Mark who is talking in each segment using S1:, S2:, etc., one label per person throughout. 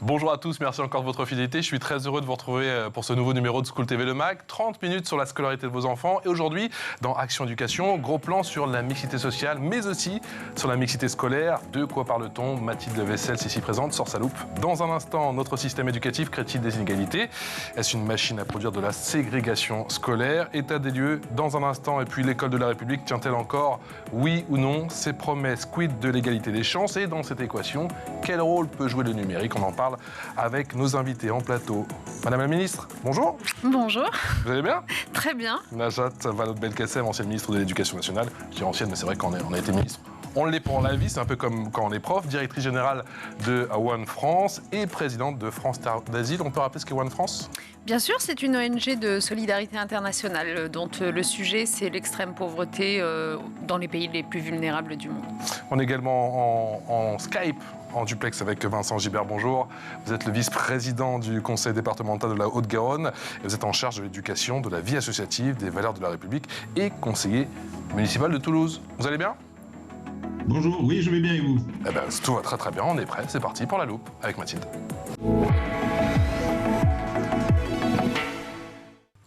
S1: Bonjour à tous, merci encore de votre fidélité. Je suis très heureux de vous retrouver pour ce nouveau numéro de School TV Le Mag. 30 minutes sur la scolarité de vos enfants. Et aujourd'hui, dans Action Éducation, gros plan sur la mixité sociale, mais aussi sur la mixité scolaire. De quoi parle-t-on? Mathilde Wessels, ici présente, sort sa loupe. Dans un instant, notre système éducatif crée-t-il des inégalités? Est-ce une machine à produire de la ségrégation scolaire? État des lieux dans un instant. Et puis l'école de la République tient-elle encore, oui ou non, ses promesses? Quid de l'égalité des chances? Et dans cette équation, quel rôle peut jouer le numérique? On en parle avec nos invités en plateau. Madame la ministre, bonjour.
S2: Bonjour.
S1: Vous allez bien?
S2: Très bien.
S1: Najat Vallaud-Belkacem, ancienne ministre de l'Éducation nationale. Je dis ancienne, mais c'est vrai qu'on a été ministre. On l'est pour la vie, c'est un peu comme quand on est prof, directrice générale de One France et présidente de France Terre d'Asile. On peut rappeler ce qu'est One France?
S2: Bien sûr, c'est une ONG de solidarité internationale dont le sujet, c'est l'extrême pauvreté dans les pays les plus vulnérables du monde.
S1: On est également en Skype, en duplex avec Vincent Gibert. Bonjour. Vous êtes le vice-président du conseil départemental de la Haute-Garonne et vous êtes en charge de l'éducation, de la vie associative, des valeurs de la République et conseiller municipal de Toulouse. Vous allez bien?
S3: Bonjour, oui, je vais bien et vous?
S1: Eh ben, tout va très très bien, on est prêt, c'est parti pour la loupe avec Mathilde.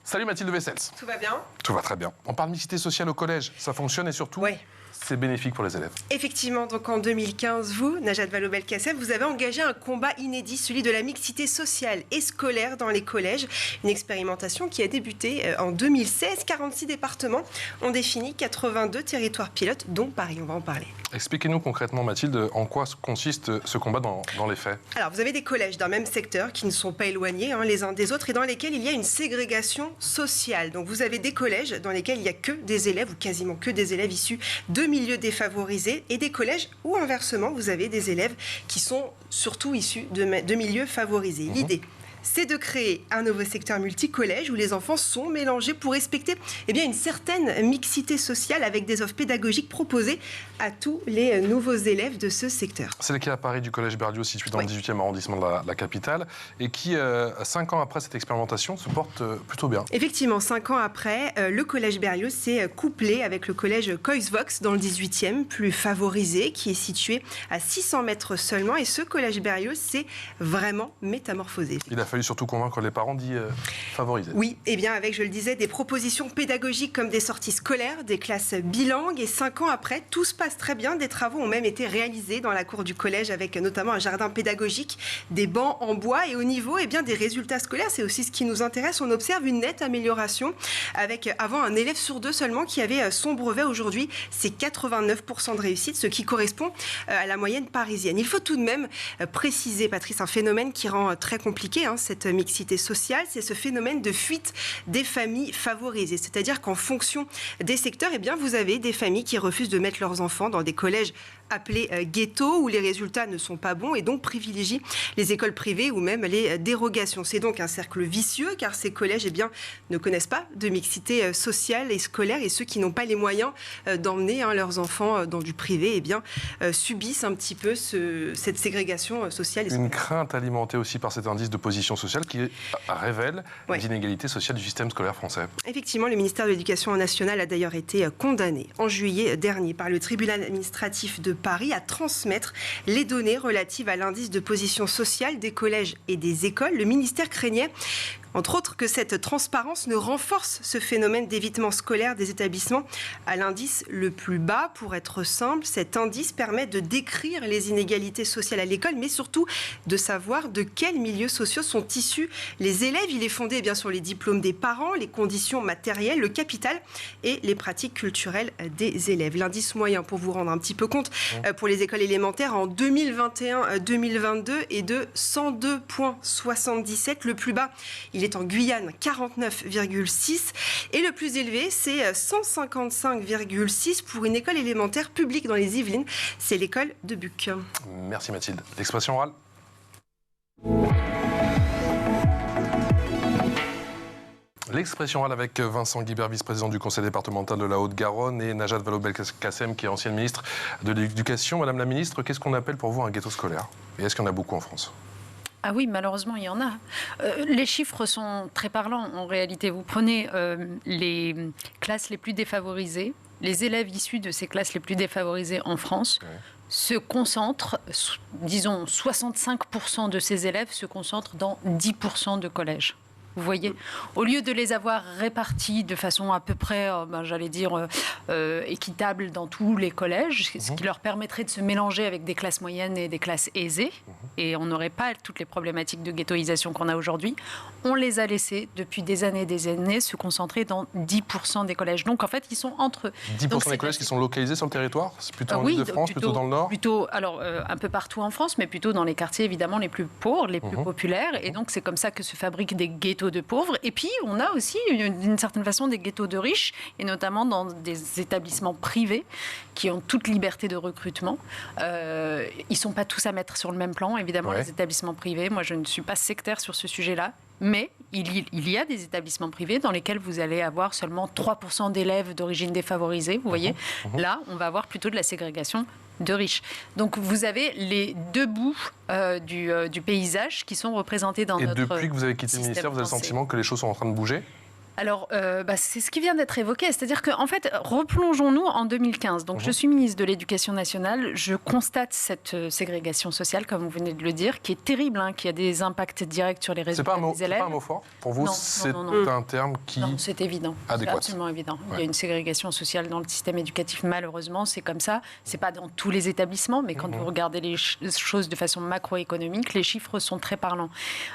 S1: Salut Mathilde Wessels.
S4: Tout va bien?
S1: Tout va très bien. On parle de mixité sociale au collège, ça fonctionne et surtout,
S4: Oui.
S1: c'est bénéfique pour les élèves.
S4: Effectivement, donc en 2015, vous, Najat Vallaud-Belkacem, vous avez engagé un combat inédit, celui de la mixité sociale et scolaire dans les collèges. Une expérimentation qui a débuté en 2016. 46 départements ont défini 82 territoires pilotes, dont Paris. On va en parler.
S1: Expliquez-nous concrètement, Mathilde, en quoi consiste ce combat dans les faits?
S4: Alors, vous avez des collèges d'un même secteur qui ne sont pas éloignés les uns des autres et dans lesquels il y a une ségrégation sociale. Donc, vous avez des collèges dans lesquels il n'y a que des élèves ou quasiment que des élèves issus de milieux défavorisés et des collèges où, inversement, vous avez des élèves qui sont surtout issus de milieux favorisés. L'idée, c'est de créer un nouveau secteur multi-collège où les enfants sont mélangés pour respecter une certaine mixité sociale avec des offres pédagogiques proposées à tous les nouveaux élèves de ce secteur.
S1: C'est le cas à Paris du collège Berlioz, situé dans le 18e arrondissement de la capitale, et qui, 5 ans après cette expérimentation, se porte plutôt bien.
S4: Effectivement, 5 ans après, le collège Berlioz s'est couplé avec le collège Coysevox dans le 18e, plus favorisé, qui est situé à 600 mètres seulement. Et ce collège Berlioz s'est vraiment métamorphosé.
S1: Il a fallu surtout convaincre les parents d'y favoriser.
S4: Oui, avec, je le disais, des propositions pédagogiques comme des sorties scolaires, des classes bilingues. Et 5 ans après, tout se passe très bien. Des travaux ont même été réalisés dans la cour du collège avec notamment un jardin pédagogique, des bancs en bois. Et au niveau des résultats scolaires, c'est aussi ce qui nous intéresse. On observe une nette amélioration avec avant un élève sur 2 seulement qui avait son brevet. Aujourd'hui, c'est 89% de réussite, ce qui correspond à la moyenne parisienne. Il faut tout de même préciser, Patrice, un phénomène qui rend très compliqué cette mixité sociale, c'est ce phénomène de fuite des familles favorisées. C'est-à-dire qu'en fonction des secteurs, vous avez des familles qui refusent de mettre leurs enfants dans des collèges appelés ghettos où les résultats ne sont pas bons et donc privilégient les écoles privées ou même les dérogations. C'est donc un cercle vicieux car ces collèges ne connaissent pas de mixité sociale et scolaire et ceux qui n'ont pas les moyens d'emmener leurs enfants dans du privé subissent un petit peu cette ségrégation sociale et scolaire.
S1: Une crainte alimentée aussi par cet indice de position sociale qui révèle les inégalités sociales du système scolaire français.
S4: Effectivement, le ministère de l'Éducation nationale a d'ailleurs été condamné en juillet dernier par le tribunal administratif de Paris à transmettre les données relatives à l'indice de position sociale des collèges et des écoles. Le ministère craignait entre autres que cette transparence ne renforce ce phénomène d'évitement scolaire des établissements à l'indice le plus bas. Pour être simple, cet indice permet de décrire les inégalités sociales à l'école, mais surtout de savoir de quels milieux sociaux sont issus les élèves. Il est fondé sur les diplômes des parents, les conditions matérielles, le capital et les pratiques culturelles des élèves. L'indice moyen, pour vous rendre un petit peu compte, pour les écoles élémentaires en 2021-2022 est de 102,77. Le plus bas, il est en Guyane, 49,6. Et le plus élevé, c'est 155,6 pour une école élémentaire publique dans les Yvelines. C'est l'école de Buc.
S1: Merci Mathilde. L'expression orale. L'expression orale avec Vincent Guibert, vice-président du conseil départemental de la Haute-Garonne, et Najat Vallaud-Belkacem, qui est ancienne ministre de l'Éducation. Madame la ministre, qu'est-ce qu'on appelle pour vous un ghetto scolaire? Et est-ce qu'il y en a beaucoup en France?
S2: Ah oui, malheureusement, il y en a. Les chiffres sont très parlants. En réalité, vous prenez les classes les plus défavorisées, les élèves issus de ces classes les plus défavorisées en France se concentrent, disons 65% de ces élèves se concentrent dans 10% de collèges. Vous voyez, au lieu de les avoir répartis de façon à peu près, équitable dans tous les collèges, ce qui leur permettrait de se mélanger avec des classes moyennes et des classes aisées, et on n'aurait pas toutes les problématiques de ghettoisation qu'on a aujourd'hui, on les a laissés depuis des années se concentrer dans 10% des collèges. Donc en fait, ils sont entre eux.
S1: 10% des collèges qui sont localisés sur le territoire ? C'est plutôt en Ile-de-France, plutôt dans le Nord ?
S2: Plutôt, alors un peu partout en France, mais plutôt dans les quartiers évidemment les plus pauvres, les plus populaires, et donc c'est comme ça que se fabriquent des ghettos de pauvres. Et puis, on a aussi, d'une certaine façon, des ghettos de riches, et notamment dans des établissements privés qui ont toute liberté de recrutement. Ils ne sont pas tous à mettre sur le même plan, évidemment, les établissements privés. Moi, je ne suis pas sectaire sur ce sujet-là. Mais il y a des établissements privés dans lesquels vous allez avoir seulement 3% d'élèves d'origine défavorisée. Vous voyez, là, on va avoir plutôt de la ségrégation de riches. Donc vous avez les deux bouts du paysage qui sont représentés dans notre système. Et
S1: depuis que vous avez quitté le ministère, vous avez le sentiment que les choses sont en train de bouger ?
S2: Alors, c'est ce qui vient d'être évoqué. C'est-à-dire qu'en fait, replongeons-nous en 2015. Donc, je suis ministre de l'Éducation nationale. Je constate cette ségrégation sociale, comme vous venez de le dire, qui est terrible, qui a des impacts directs sur les résultats des élèves.
S1: C'est pas un mot fort ? Pour vous, c'est un terme qui...
S2: Non, c'est évident.
S1: Adéquat.
S2: C'est absolument évident. Il y a une ségrégation sociale dans le système éducatif, malheureusement. C'est comme ça. C'est pas dans tous les établissements, mais quand vous regardez les choses de façon macroéconomique, les chiffres sont très parlants.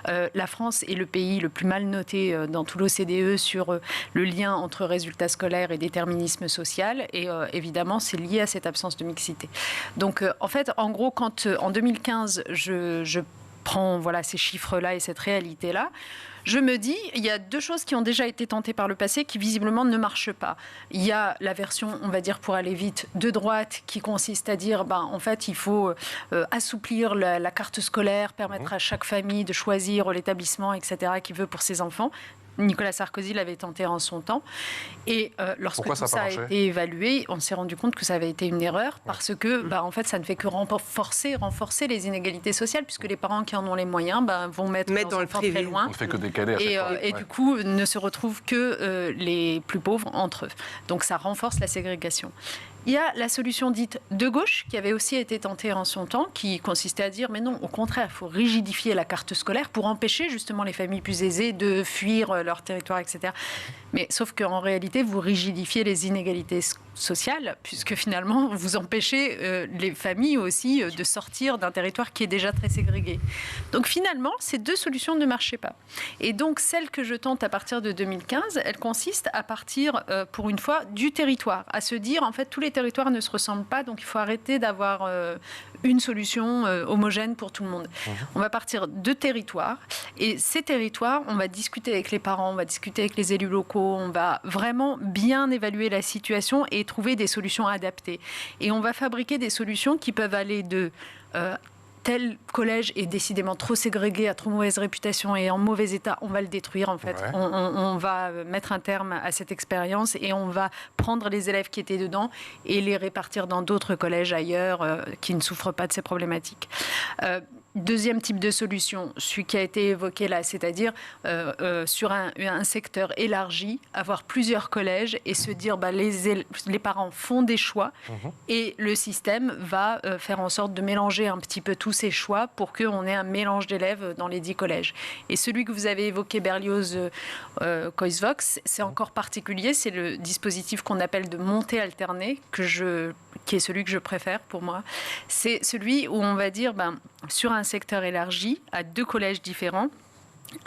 S2: La France est le pays le plus mal noté dans tout l'OCDE sur le lien entre résultats scolaires et déterminisme social. Et évidemment, c'est lié à cette absence de mixité. Donc, en fait, en gros, quand en 2015, je prends ces chiffres-là et cette réalité-là, je me dis, il y a deux choses qui ont déjà été tentées par le passé qui visiblement ne marchent pas. Il y a la version, on va dire pour aller vite, de droite qui consiste à dire, en fait, il faut assouplir la carte scolaire, permettre à chaque famille de choisir l'établissement, etc., qu'il veut pour ses enfants. Nicolas Sarkozy l'avait tenté en son temps. Et lorsque tout ça a été évalué, on s'est rendu compte que ça avait été une erreur parce que, en fait, ça ne fait que renforcer les inégalités sociales puisque les parents qui en ont les moyens vont mettre leurs enfants très loin.
S1: On ne fait que décaler à chaque fois.
S2: Et du coup, ne se retrouvent que les plus pauvres entre eux. Donc, ça renforce la ségrégation. Il y a la solution dite de gauche, qui avait aussi été tentée en son temps, qui consistait à dire, mais non, au contraire, il faut rigidifier la carte scolaire pour empêcher justement les familles plus aisées de fuir leur territoire, etc. Mais sauf qu'en réalité, vous rigidifiez les inégalités sociales, puisque finalement, vous empêchez les familles aussi de sortir d'un territoire qui est déjà très ségrégué. Donc finalement, ces deux solutions ne marchaient pas. Et donc, celle que je tente à partir de 2015, elle consiste à partir, pour une fois, du territoire, à se dire, en fait, tous les territoires ne se ressemblent pas, donc il faut arrêter d'avoir une solution homogène pour tout le monde. On va partir de territoires, et ces territoires, on va discuter avec les parents, on va discuter avec les élus locaux, on va vraiment bien évaluer la situation et trouver des solutions adaptées. Et on va fabriquer des solutions qui peuvent aller de... tel collège est décidément trop ségrégué, a trop mauvaise réputation et en mauvais état, on va le détruire en fait. On va mettre un terme à cette expérience et on va prendre les élèves qui étaient dedans et les répartir dans d'autres collèges ailleurs qui ne souffrent pas de ces problématiques. Deuxième type de solution, celui qui a été évoqué là, c'est-à-dire sur un secteur élargi, avoir plusieurs collèges et se dire les parents font des choix et le système va faire en sorte de mélanger un petit peu tous ces choix pour qu'on ait un mélange d'élèves dans les 10 collèges. Et celui que vous avez évoqué, Berlioz-Coisvox, c'est encore particulier, c'est le dispositif qu'on appelle de montée alternée, qui est celui que je préfère pour moi. C'est celui où on va dire, sur un secteur élargi, à 2 collèges différents,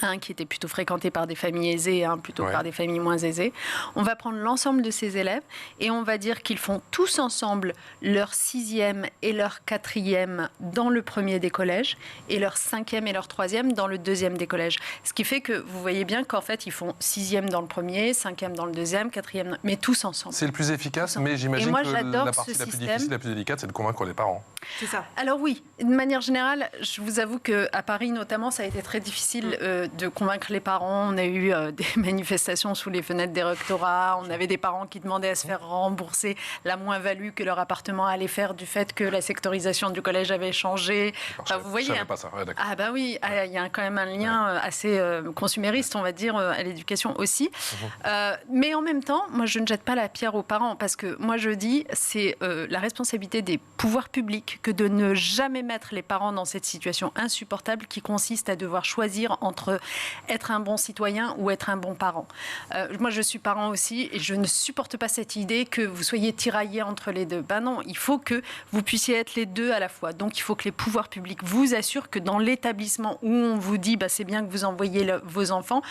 S2: un qui était plutôt fréquenté par des familles aisées et un plutôt par des familles moins aisées. On va prendre l'ensemble de ces élèves et on va dire qu'ils font tous ensemble leur 6e et leur 4e dans le premier des collèges et leur 5e et leur 3e dans le 2e des collèges. Ce qui fait que vous voyez bien qu'en fait, ils font 6e dans le premier, 5e dans le 2e, 4e, mais tous ensemble.
S1: C'est le plus efficace, mais j'imagine que la partie la plus difficile, la plus délicate, c'est de convaincre les parents.
S4: C'est ça.
S2: Alors oui, de manière générale, je vous avoue qu'à Paris notamment, ça a été très difficile de convaincre les parents. On a eu des manifestations sous les fenêtres des rectorats. On avait des parents qui demandaient à se faire rembourser la moins-value que leur appartement allait faire du fait que la sectorisation du collège avait changé. Enfin, vous voyez,
S1: pas ça. Ouais,
S2: ah bah oui, il y a quand même un lien assez consumériste, on va dire, à l'éducation aussi. Mais en même temps, moi, je ne jette pas la pierre aux parents parce que moi, je dis, c'est la responsabilité des pouvoirs publics que de ne jamais mettre les parents dans cette situation insupportable qui consiste à devoir choisir entre être un bon citoyen ou être un bon parent. Moi, je suis parent aussi et je ne supporte pas cette idée que vous soyez tiraillés entre les deux. Ben non, il faut que vous puissiez être les deux à la fois. Donc, il faut que les pouvoirs publics vous assurent que dans l'établissement où on vous dit c'est bien que vous envoyez vos enfants,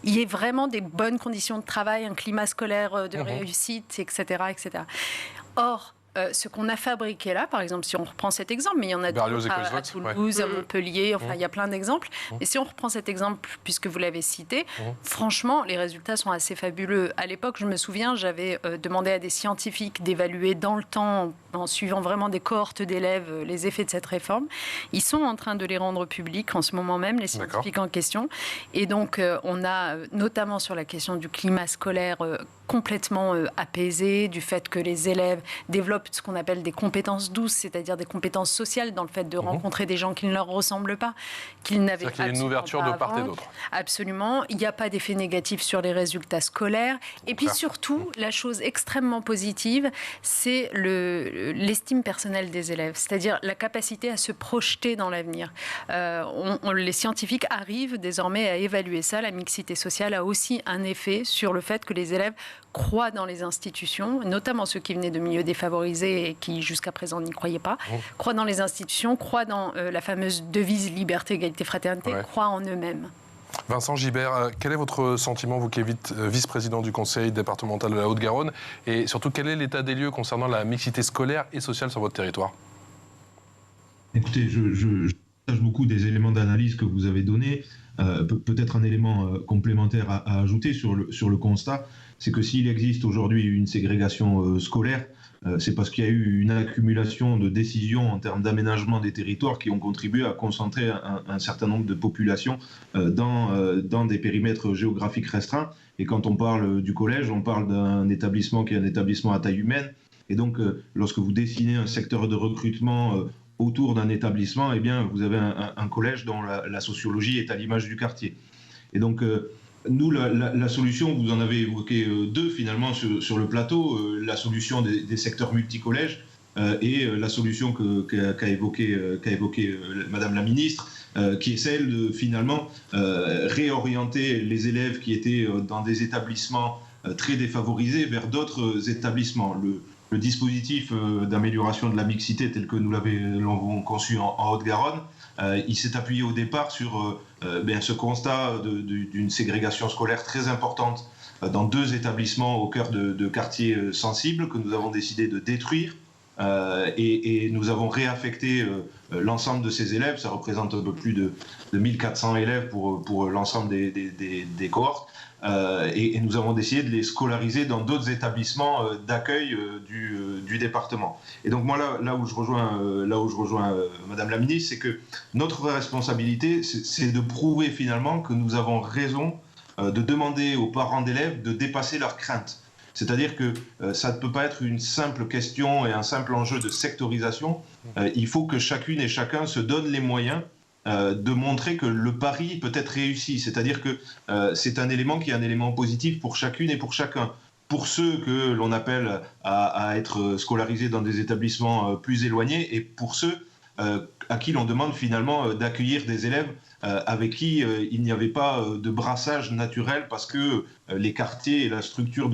S2: il y ait vraiment des bonnes conditions de travail, un climat scolaire de réussite, etc., etc. Or, ce qu'on a fabriqué là, par exemple, si on reprend cet exemple, mais il y en a d'autres à Toulouse, à Montpellier, enfin, il y a plein d'exemples. Et si on reprend cet exemple, puisque vous l'avez cité, franchement, les résultats sont assez fabuleux. À l'époque, je me souviens, j'avais demandé à des scientifiques d'évaluer dans le temps, en suivant vraiment des cohortes d'élèves, les effets de cette réforme. Ils sont en train de les rendre publics en ce moment même, les scientifiques en question. Et donc, on a, notamment sur la question du climat scolaire, complètement apaisé, du fait que les élèves développent ce qu'on appelle des compétences douces, c'est-à-dire des compétences sociales dans le fait de rencontrer des gens qui ne leur ressemblent pas, qu'ils n'avaient absolument pas.
S1: C'est-à-dire qu'il y a une ouverture de part et d'autre.
S2: Absolument. Il n'y a pas d'effet négatif sur les résultats scolaires. Et puis surtout, la chose extrêmement positive, c'est l'estime personnelle des élèves, c'est-à-dire la capacité à se projeter dans l'avenir. Les scientifiques arrivent désormais à évaluer ça. La mixité sociale a aussi un effet sur le fait que les élèves croient dans les institutions, notamment ceux qui venaient de milieux défavorisés et qui jusqu'à présent n'y croyaient pas, croient dans les institutions, croient dans la fameuse devise liberté, égalité, fraternité, croient en eux-mêmes.
S1: Vincent Gibert, quel est votre sentiment, vous qui êtes vice-président du conseil départemental de la Haute-Garonne, et surtout quel est l'état des lieux concernant la mixité scolaire et sociale sur votre territoire?
S3: Écoutez, je partage beaucoup des éléments d'analyse que vous avez donnés. Peut-être un élément complémentaire à ajouter sur le constat, c'est que s'il existe aujourd'hui une ségrégation scolaire, c'est parce qu'il y a eu une accumulation de décisions en termes d'aménagement des territoires qui ont contribué à concentrer un certain nombre de populations dans des périmètres géographiques restreints. Et quand on parle du collège, on parle d'un établissement qui est un établissement à taille humaine. Et donc, lorsque vous dessinez un secteur de recrutement autour d'un établissement, eh bien, vous avez un collège dont la sociologie est à l'image du quartier. Et donc, nous, la solution, vous en avez évoqué deux finalement sur le plateau, la solution des secteurs multicollèges et la solution qu'a évoqué Madame la Ministre, qui est celle de finalement réorienter les élèves qui étaient dans des établissements très défavorisés vers d'autres établissements. Le dispositif d'amélioration de la mixité tel que nous l'avons conçu en Haute-Garonne, il s'est appuyé au départ sur ce constat d'une ségrégation scolaire très importante dans deux établissements au cœur de quartiers sensibles que nous avons décidé de détruire et nous avons réaffecté l'ensemble de ces élèves. Ça représente un peu plus de 1400 élèves pour l'ensemble des cohortes. Et nous avons décidé de les scolariser dans d'autres établissements d'accueil du département. Et donc moi, là où je rejoins Madame la Ministre, c'est que notre responsabilité, c'est de prouver finalement que nous avons raison de demander aux parents d'élèves de dépasser leurs craintes. C'est-à-dire que ça ne peut pas être une simple question et un simple enjeu de sectorisation. Il faut que chacune et chacun se donne les moyens de montrer que le pari peut être réussi. C'est-à-dire que c'est un élément qui est un élément positif pour chacune et pour chacun. Pour ceux que l'on appelle à être scolarisés dans des établissements plus éloignés et pour ceux à qui l'on demande finalement d'accueillir des élèves avec qui il n'y avait pas de brassage naturel parce que les quartiers et la structure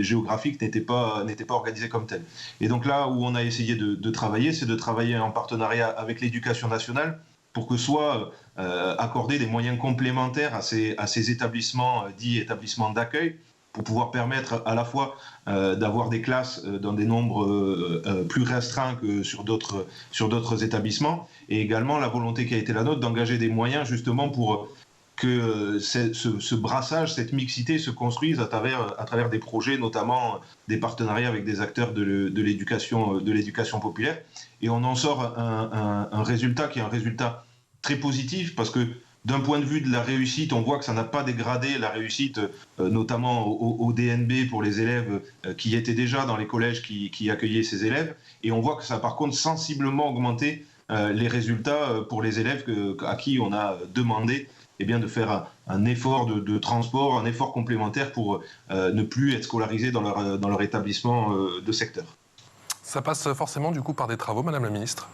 S3: géographique n'étaient pas organisés comme tels. Et donc là où on a essayé de travailler, c'est de travailler en partenariat avec l'Éducation nationale pour que soient accordés des moyens complémentaires à ces établissements dits établissements d'accueil, pour pouvoir permettre à la fois d'avoir des classes dans des nombres plus restreints que sur d'autres établissements, et également la volonté qui a été la nôtre d'engager des moyens justement pour que ce brassage, cette mixité se construise à travers des projets, notamment des partenariats avec des acteurs de l'éducation populaire. Et on en sort un résultat qui est un résultat très positif, parce que D'un point de vue de la réussite, on voit que ça n'a pas dégradé la réussite, notamment au DNB pour les élèves qui étaient déjà dans les collèges qui accueillaient ces élèves. Et on voit que ça a par contre sensiblement augmenté les résultats pour les élèves à qui on a demandé de faire un effort de transport, un effort complémentaire pour ne plus être scolarisés dans leur établissement de secteur.
S1: Ça passe forcément du coup par des travaux, Madame la Ministre,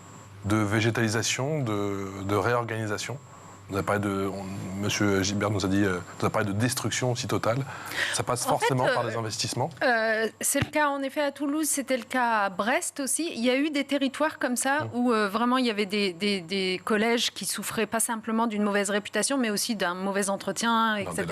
S1: de végétalisation, de réorganisation. Vous avez parlé Monsieur Gilbert nous a parlé de destruction aussi totale. Ça passe forcément par des investissements.
S2: C'est le cas en effet à Toulouse, c'était le cas à Brest aussi. Il y a eu des territoires comme ça où vraiment il y avait des collèges qui souffraient pas simplement d'une mauvaise réputation, mais aussi d'un mauvais entretien, etc.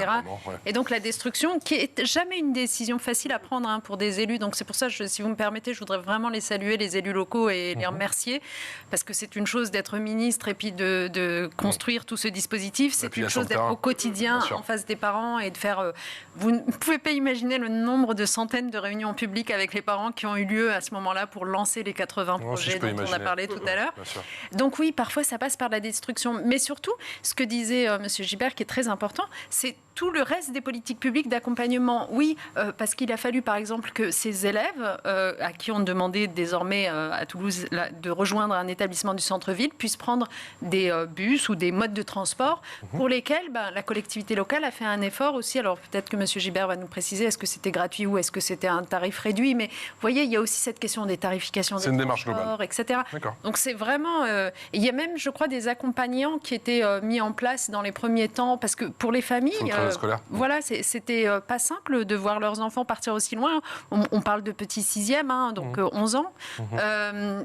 S2: Et donc la destruction, qui est jamais une décision facile à prendre pour des élus. Donc c'est pour ça, si vous me permettez, je voudrais vraiment les saluer, les élus locaux, et les remercier, parce que c'est une chose d'être ministre et puis de construire tout ce dispositif, c'est une chose d'être au quotidien en face des parents et de faire... Vous ne pouvez pas imaginer le nombre de centaines de réunions publiques avec les parents qui ont eu lieu à ce moment-là pour lancer les 80 projets dont on a parlé tout à l'heure. Donc oui, parfois ça passe par la destruction. Mais surtout, ce que disait M. Gilbert, qui est très important, c'est tout le reste des politiques publiques d'accompagnement. Oui, parce qu'il a fallu, par exemple, que ces élèves, à qui on demandait désormais à Toulouse de rejoindre un établissement du centre-ville, puissent prendre des bus ou des modes de transport pour lesquels la collectivité locale a fait un effort aussi. Alors peut-être que M. Gilbert va nous préciser, est-ce que c'était gratuit ou est-ce que c'était un tarif réduit? Mais vous voyez, il y a aussi cette question des tarifications des transports, etc. Donc c'est vraiment... il y a même, je crois, des accompagnants qui étaient mis en place dans les premiers temps, parce que pour les familles... voilà, c'était pas simple de voir leurs enfants partir aussi loin. On parle de petits sixièmes, donc 11 ans.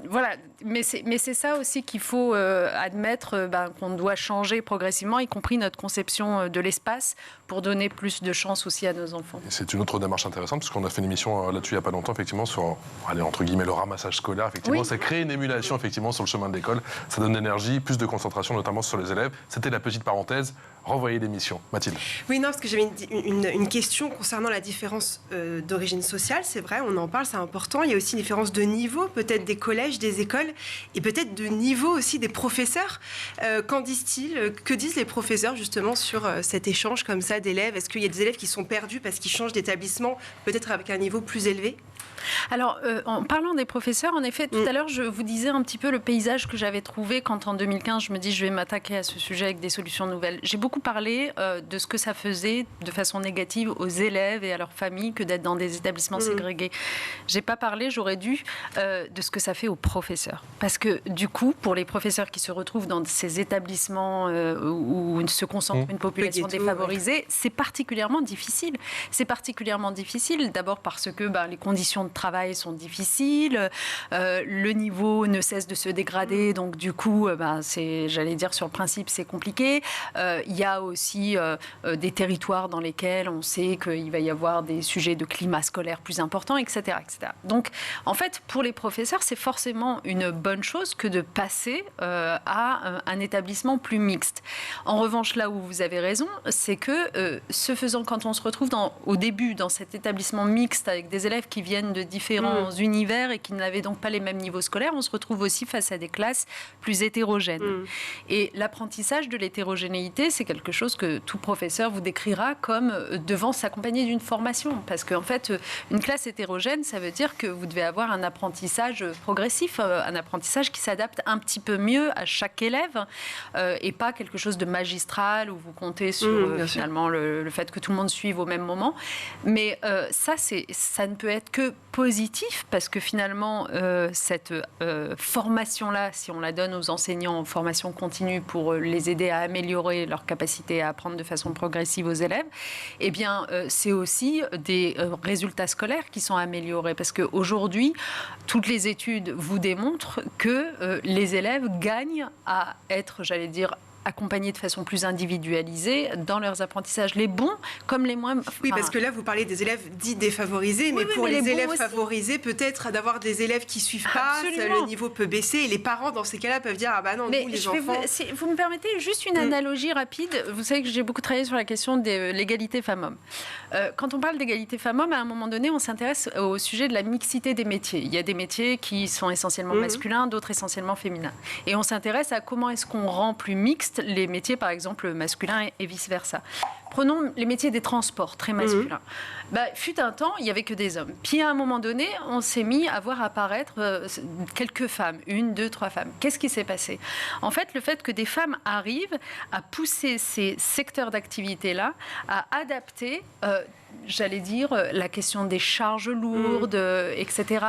S2: Voilà, mais c'est ça aussi qu'il faut admettre, qu'on doit changer progressivement, y compris notre conception de l'espace, pour donner plus de chance aussi à nos enfants.
S1: Et c'est une autre démarche intéressante, parce qu'on a fait une émission là-dessus il n'y a pas longtemps, effectivement, sur, entre guillemets, le ramassage scolaire. Effectivement, ça crée une émulation, effectivement, sur le chemin de l'école. Ça donne de l'énergie, plus de concentration, notamment sur les élèves. C'était la petite parenthèse. Renvoyez l'émission. Mathilde.
S4: Oui, non, parce que j'avais une question concernant la différence d'origine sociale. C'est vrai, on en parle, c'est important. Il y a aussi une différence de niveau, peut-être des collèges, des écoles, et peut-être de niveau aussi des professeurs. Qu'en disent-ils? Que disent les professeurs, justement, sur cet échange comme ça d'élèves? Est-ce qu'il y a des élèves qui sont perdus parce qu'ils changent d'établissement, peut-être avec un niveau plus élevé?
S2: Alors, en parlant des professeurs, en effet, tout à l'heure, je vous disais un petit peu le paysage que j'avais trouvé quand, en 2015, je me dis je vais m'attaquer à ce sujet avec des solutions nouvelles. J'ai beaucoup parlé de ce que ça faisait de façon négative aux élèves et à leurs familles que d'être dans des établissements ségrégés. J'ai pas parlé, j'aurais dû, de ce que ça fait aux professeurs. Parce que, du coup, pour les professeurs qui se retrouvent dans ces établissements où se concentre une population défavorisée, c'est particulièrement difficile. C'est particulièrement difficile, d'abord parce que les conditions de travail sont difficiles, le niveau ne cesse de se dégrader, donc du coup, j'allais dire sur le principe, c'est compliqué. Il y a aussi des territoires dans lesquels on sait qu'il va y avoir des sujets de climat scolaire plus importants, etc., etc. Donc, en fait, pour les professeurs, c'est forcément une bonne chose que de passer à un établissement plus mixte. En revanche, là où vous avez raison, c'est que, ce faisant, quand on se retrouve au début dans cet établissement mixte avec des élèves qui viennent de différents univers et qui n'avaient donc pas les mêmes niveaux scolaires, on se retrouve aussi face à des classes plus hétérogènes. Et l'apprentissage de l'hétérogénéité, c'est quelque chose que tout professeur vous décrira comme devant s'accompagner d'une formation. Parce qu'en fait, une classe hétérogène, ça veut dire que vous devez avoir un apprentissage progressif, un apprentissage qui s'adapte un petit peu mieux à chaque élève et pas quelque chose de magistral où vous comptez sur finalement le fait que tout le monde suive au même moment. Mais ça ne peut être que positif parce que finalement cette formation-là, si on la donne aux enseignants en formation continue pour les aider à améliorer leur capacité à apprendre de façon progressive aux élèves, eh bien c'est aussi des résultats scolaires qui sont améliorés parce qu'aujourd'hui, toutes les études vous démontrent que les élèves gagnent à être, j'allais dire, accompagnés de façon plus individualisée dans leurs apprentissages, les bons comme les moins...
S4: Oui, parce que là, vous parlez des élèves dits défavorisés, mais pour les élèves favorisés, peut-être d'avoir des élèves qui ne suivent pas, le niveau peut baisser, et les parents, dans ces cas-là, peuvent dire « Ah bah non, nous, les enfants... »
S2: Si vous me permettez, juste une analogie rapide. Vous savez que j'ai beaucoup travaillé sur la question de l'égalité femmes-hommes. Quand on parle d'égalité femmes-hommes, à un moment donné, on s'intéresse au sujet de la mixité des métiers. Il y a des métiers qui sont essentiellement masculins, d'autres essentiellement féminins. Et on s'intéresse à comment est-ce qu'on rend plus mixte détestent les métiers, par exemple, masculins et vice-versa. Prenons les métiers des transports, très masculins. Fut un temps, il n'y avait que des hommes. Puis à un moment donné, on s'est mis à voir apparaître quelques femmes, 1, 2, 3 femmes. Qu'est-ce qui s'est passé ? En fait, le fait que des femmes arrivent à pousser ces secteurs d'activité-là, à adapter... j'allais dire, la question des charges lourdes, etc.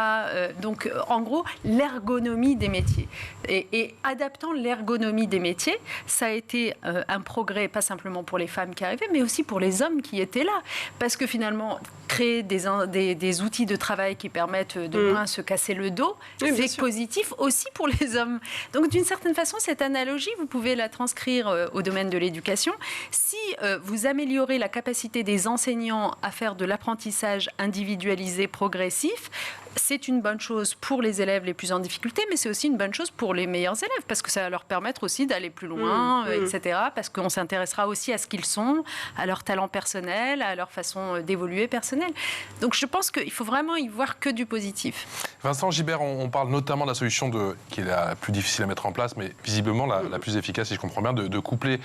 S2: Donc, en gros, l'ergonomie des métiers. Et adaptant l'ergonomie des métiers, ça a été un progrès, pas simplement pour les femmes qui arrivaient, mais aussi pour les hommes qui étaient là. Parce que finalement, créer des outils de travail qui permettent de moins se casser le dos, c'est positif aussi pour les hommes. Donc, d'une certaine façon, cette analogie, vous pouvez la transcrire au domaine de l'éducation. Si vous améliorez la capacité des enseignants à faire de l'apprentissage individualisé, progressif, c'est une bonne chose pour les élèves les plus en difficulté, mais c'est aussi une bonne chose pour les meilleurs élèves, parce que ça va leur permettre aussi d'aller plus loin, etc., parce qu'on s'intéressera aussi à ce qu'ils sont, à leur talent personnel, à leur façon d'évoluer personnelle. Donc je pense qu'il faut vraiment y voir que du positif.
S1: Vincent Gibert, on parle notamment de la solution qui est la plus difficile à mettre en place, mais visiblement la plus efficace, si je comprends bien, de coupler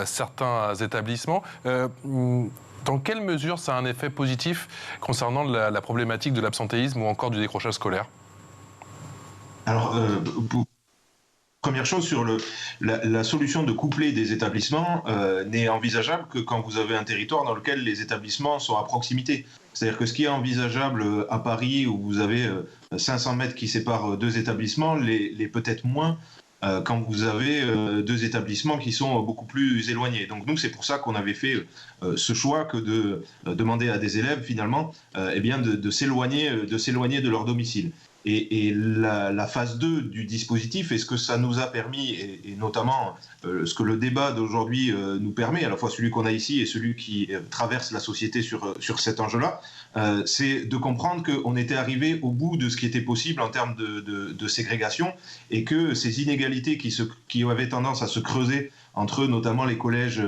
S1: certains établissements. Dans quelle mesure ça a un effet positif concernant la problématique de l'absentéisme ou encore du décrochage scolaire ?
S3: Alors, première chose, sur la solution de coupler des établissements n'est envisageable que quand vous avez un territoire dans lequel les établissements sont à proximité. C'est-à-dire que ce qui est envisageable à Paris, où vous avez 500 mètres qui séparent 2 établissements, l'est peut-être moins quand vous avez 2 établissements qui sont beaucoup plus éloignés. Donc nous, c'est pour ça qu'on avait fait ce choix que de demander à des élèves, finalement, de s'éloigner de leur domicile. Et la phase 2 du dispositif, et ce que ça nous a permis, et notamment ce que le débat d'aujourd'hui nous permet, à la fois celui qu'on a ici et celui qui traverse la société sur cet enjeu-là, c'est de comprendre qu'on était arrivé au bout de ce qui était possible en termes de ségrégation, et que ces inégalités qui avaient tendance à se creuser entre notamment les collèges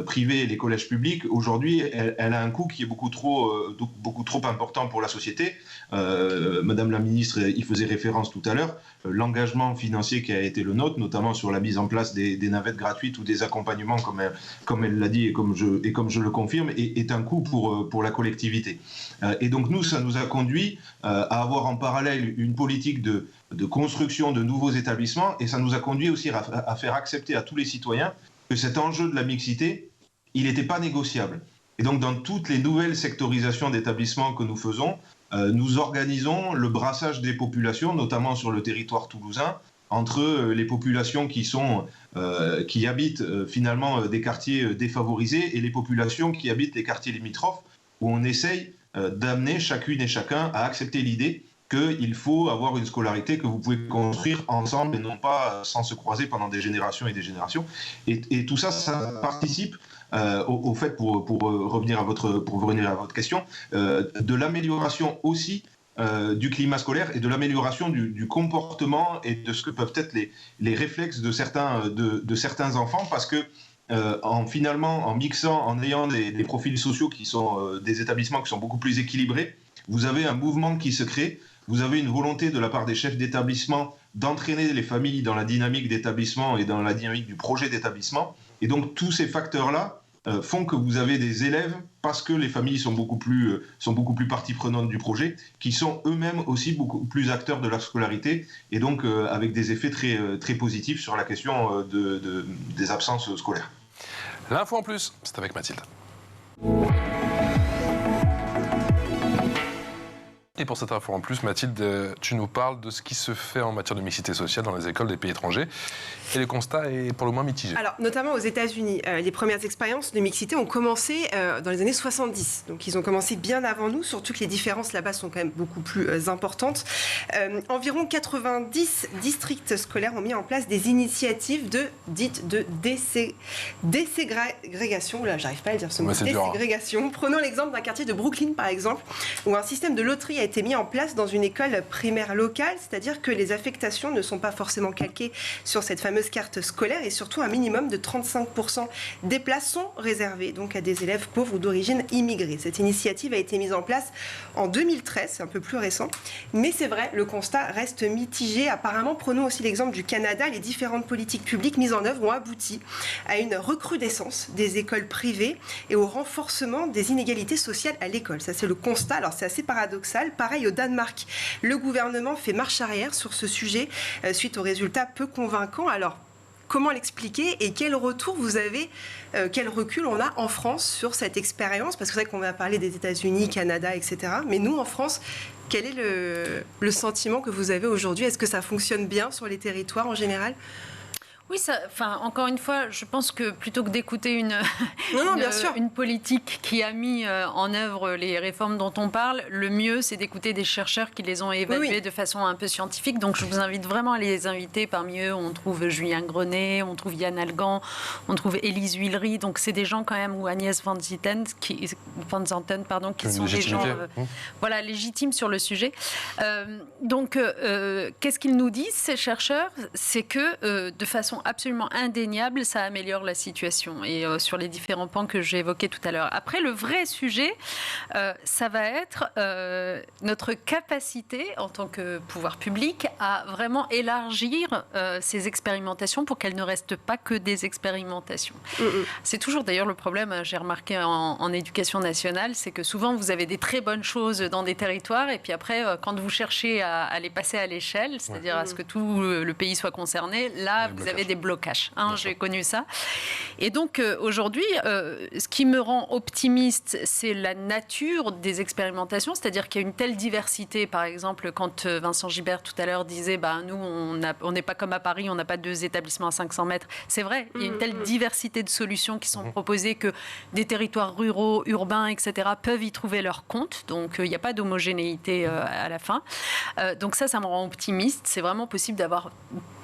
S3: privés et les collèges publics, aujourd'hui, elle a un coût qui est beaucoup trop important pour la société. Madame la ministre y faisait référence tout à l'heure. L'engagement financier qui a été le nôtre, notamment sur la mise en place des navettes gratuites ou des accompagnements, comme elle l'a dit et comme je le confirme, est un coût pour la collectivité. Et donc nous, ça nous a conduit à avoir en parallèle une politique de construction de nouveaux établissements, et ça nous a conduit aussi à faire accepter à tous les citoyens que cet enjeu de la mixité, il n'était pas négociable. Et donc dans toutes les nouvelles sectorisations d'établissements que nous faisons, nous organisons le brassage des populations, notamment sur le territoire toulousain, entre les populations qui habitent finalement des quartiers défavorisés et les populations qui habitent les quartiers limitrophes, où on essaye d'amener chacune et chacun à accepter l'idée qu'il faut avoir une scolarité que vous pouvez construire ensemble et non pas sans se croiser pendant des générations et des générations. Et tout ça, ça participe au fait, pour revenir à votre question, de l'amélioration aussi du climat scolaire et de l'amélioration du comportement et de ce que peuvent être les réflexes de certains enfants, parce que en mixant, en ayant des profils sociaux qui sont des établissements qui sont beaucoup plus équilibrés, vous avez un mouvement qui se crée. Vous avez une volonté de la part des chefs d'établissement d'entraîner les familles dans la dynamique d'établissement et dans la dynamique du projet d'établissement. Et donc tous ces facteurs-là font que vous avez des élèves, parce que les familles sont beaucoup plus partie prenante du projet, qui sont eux-mêmes aussi beaucoup plus acteurs de la scolarité, et donc avec des effets très, très positifs sur la question des absences scolaires.
S1: L'info en plus, c'est avec Mathilde. Et pour cette info en plus, Mathilde, tu nous parles de ce qui se fait en matière de mixité sociale dans les écoles des pays étrangers. Et le constat est pour le moins mitigé.
S4: Alors, notamment aux États-Unis, les premières expériences de mixité ont commencé dans les années 70. Donc, ils ont commencé bien avant nous, surtout que les différences là-bas sont quand même beaucoup plus importantes. Environ 90 districts scolaires ont mis en place des initiatives dites de déségrégation. Là, j'arrive pas à le dire ce mot. Déségrégation. Prenons l'exemple d'un quartier de Brooklyn, par exemple, où un système de loterie a été mis en place dans une école primaire locale, c'est-à-dire que les affectations ne sont pas forcément calquées sur cette fameuse carte scolaire et surtout un minimum de 35% des places sont réservées donc à des élèves pauvres ou d'origine immigrée. Cette initiative a été mise en place en 2013, c'est un peu plus récent, mais c'est vrai, le constat reste mitigé. Apparemment, prenons aussi l'exemple du Canada, les différentes politiques publiques mises en œuvre ont abouti à une recrudescence des écoles privées et au renforcement des inégalités sociales à l'école. Ça, c'est le constat. Alors, c'est assez paradoxal. Pareil au Danemark, le gouvernement fait marche arrière sur ce sujet suite aux résultats peu convaincants. Alors, comment l'expliquer et quel retour vous avez, quel recul on a en France sur cette expérience? Parce que c'est vrai qu'on va parler des États-Unis, Canada, etc. Mais nous, en France, quel est le sentiment que vous avez aujourd'hui? Est-ce que ça fonctionne bien sur les territoires en général?
S2: Oui, encore une fois, je pense que plutôt que d'écouter une politique qui a mis en œuvre les réformes dont on parle, le mieux, c'est d'écouter des chercheurs qui les ont évaluées de façon un peu scientifique. Donc, je vous invite vraiment à les inviter. Parmi eux, on trouve Julien Grenet, on trouve Yann Algan, on trouve Élise Huillery. Donc, c'est des gens quand même, ou Agnès Van Zanten, qui sont des gens légitimes sur le sujet. Qu'est-ce qu'ils nous disent, ces chercheurs? C'est que, de façon absolument indéniable, ça améliore la situation et sur les différents pans que j'ai évoqués tout à l'heure. Après, le vrai sujet, ça va être notre capacité en tant que pouvoir public à vraiment élargir ces expérimentations pour qu'elles ne restent pas que des expérimentations. C'est toujours d'ailleurs le problème, j'ai remarqué en éducation nationale, c'est que souvent vous avez des très bonnes choses dans des territoires et puis après, quand vous cherchez à les passer à l'échelle, c'est-à-dire à ce que tout le pays soit concerné, là, vous avez des blocages. J'ai connu ça. Et donc, aujourd'hui, ce qui me rend optimiste, c'est la nature des expérimentations, c'est-à-dire qu'il y a une telle diversité. Par exemple, quand Vincent Gibert, tout à l'heure, disait nous, on n'est pas comme à Paris, on n'a pas 2 établissements à 500 mètres. C'est vrai, il y a une telle diversité de solutions qui sont proposées que des territoires ruraux, urbains, etc., peuvent y trouver leur compte. Donc, il n'y a pas d'homogénéité à la fin. Donc ça me rend optimiste. C'est vraiment possible d'avoir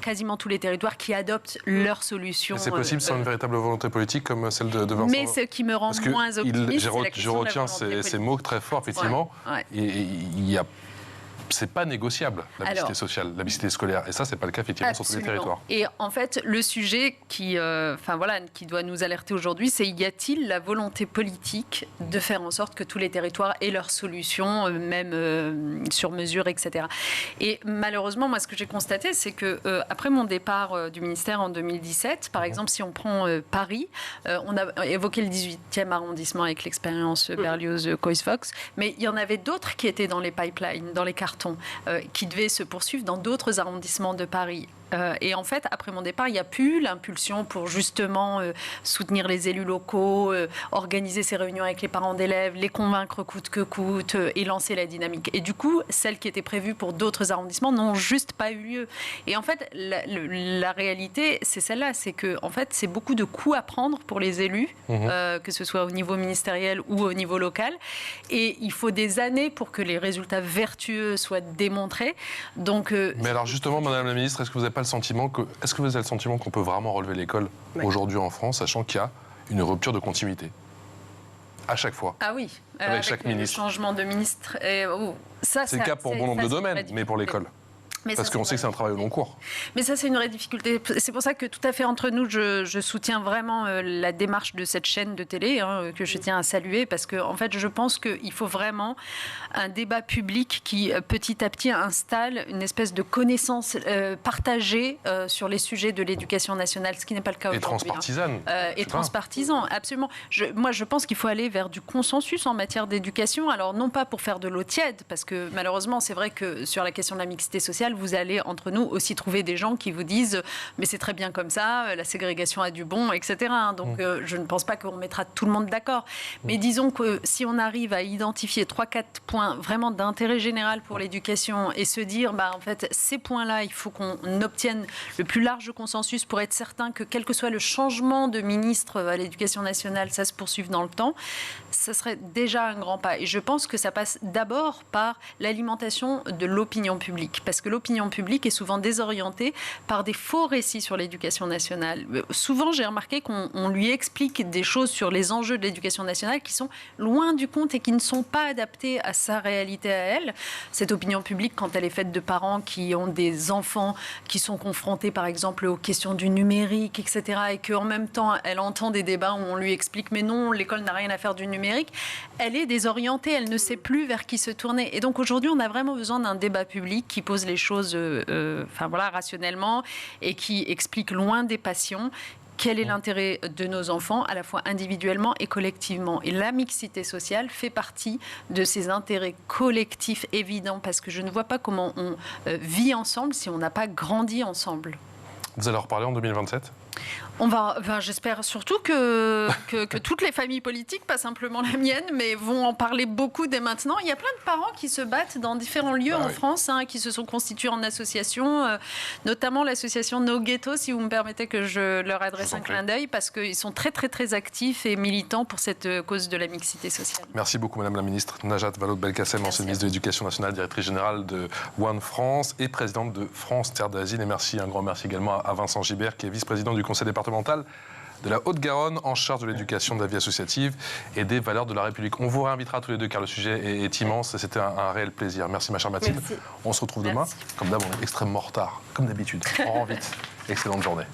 S2: quasiment tous les territoires qui adoptent leurs solutions.
S1: C'est possible sans une véritable volonté politique comme celle de Vincent.
S2: Mais ce qui me rend moins optimiste, c'est la question de la volonté politique.
S1: Ces mots très forts, effectivement. Et c'est pas négociable, la mixité sociale, la mixité scolaire. Et ça, c'est pas le cas, effectivement, sur tous les territoires.
S2: Et en fait, le sujet qui doit nous alerter aujourd'hui, c'est y a-t-il la volonté politique de faire en sorte que tous les territoires aient leurs solutions, même sur mesure, etc. Et malheureusement, moi, ce que j'ai constaté, c'est que après mon départ du ministère en 2017, par exemple, si on prend Paris, on a évoqué le 18e arrondissement avec l'expérience Berlioz-Coysevox, mais il y en avait d'autres qui étaient dans les pipelines, dans les cartons, qui devaient se poursuivre dans d'autres arrondissements de Paris. Et en fait, après mon départ, il n'y a plus l'impulsion pour justement soutenir les élus locaux, organiser ces réunions avec les parents d'élèves, les convaincre coûte que coûte et lancer la dynamique. Et du coup, celles qui étaient prévues pour d'autres arrondissements n'ont juste pas eu lieu. Et en fait, la réalité, c'est celle-là, c'est que en fait, c'est beaucoup de coûts à prendre pour les élus, que ce soit au niveau ministériel ou au niveau local. Et il faut des années pour que les résultats vertueux soient démontrés. Donc,
S1: mais alors justement, Madame la Ministre, est-ce que vous avez le sentiment qu'on peut vraiment relever l'école aujourd'hui en France, sachant qu'il y a une rupture de continuité à chaque fois?
S2: Ah oui,
S1: avec chaque ministre.
S2: Le changement de ministre.
S1: C'est le cas pour bon nombre de domaines, mais pour l'école. Parce qu'on sait que c'est un travail au long cours.
S2: Mais ça, c'est une vraie difficulté. C'est pour ça que tout à fait entre nous, je soutiens vraiment la démarche de cette chaîne de télé, que je tiens à saluer, parce que en fait, je pense qu'il faut vraiment un débat public qui, petit à petit, installe une espèce de connaissance partagée sur les sujets de l'éducation nationale, ce qui n'est pas le cas aujourd'hui.
S1: Et transpartisane.
S2: Et transpartisan, absolument. Moi, je pense qu'il faut aller vers du consensus en matière d'éducation. Alors, non pas pour faire de l'eau tiède, parce que malheureusement, c'est vrai que sur la question de la mixité sociale, vous allez, entre nous, aussi trouver des gens qui vous disent « mais c'est très bien comme ça, la ségrégation a du bon, etc. » Donc, je ne pense pas qu'on mettra tout le monde d'accord. Mais disons que si on arrive à identifier 3-4 points vraiment d'intérêt général pour l'éducation et se dire en fait, ces points-là, il faut qu'on obtienne le plus large consensus pour être certain que, quel que soit le changement de ministre à l'éducation nationale, ça se poursuive dans le temps, ça serait déjà un grand pas. Et je pense que ça passe d'abord par l'alimentation de l'opinion publique. Parce que l'opinion l'opinion publique est souvent désorientée par des faux récits sur l'éducation nationale. Souvent, j'ai remarqué qu'on lui explique des choses sur les enjeux de l'éducation nationale qui sont loin du compte et qui ne sont pas adaptés à sa réalité à elle. Cette opinion publique, quand elle est faite de parents qui ont des enfants qui sont confrontés, par exemple, aux questions du numérique, etc., et qu'en même temps, elle entend des débats où on lui explique « mais non, l'école n'a rien à faire du numérique », elle est désorientée, elle ne sait plus vers qui se tourner. Et donc aujourd'hui, on a vraiment besoin d'un débat public qui pose les choses rationnellement et qui explique loin des passions quel est l'intérêt de nos enfants, à la fois individuellement et collectivement. Et la mixité sociale fait partie de ces intérêts collectifs évidents, parce que je ne vois pas comment on vit ensemble si on n'a pas grandi ensemble.
S1: Vous allez en reparler en 2027 ?
S2: J'espère surtout que toutes les familles politiques, pas simplement la mienne, mais vont en parler beaucoup dès maintenant. Il y a plein de parents qui se battent dans différents lieux en France, qui se sont constitués en association, notamment l'association No Ghetto, si vous me permettez que je leur adresse un clin d'œil, parce qu'ils sont très, très, très actifs et militants pour cette cause de la mixité sociale.
S1: Merci beaucoup, Madame la Ministre. Najat Vallaud-Belkacem, ancienne ministre de l'Éducation nationale, directrice générale de One France et présidente de France Terre d'Asile. Et un grand merci également à Vincent Gibert, qui est vice-président du conseil départemental de la Haute-Garonne, en charge de l'éducation, de la vie associative et des valeurs de la République. On vous réinvitera tous les deux car le sujet est immense et c'était un réel plaisir. Merci ma chère Mathilde.
S4: Merci.
S1: On se retrouve demain. Comme d'hab, on est extrêmement en retard, comme d'habitude. On rend vite. Excellente journée.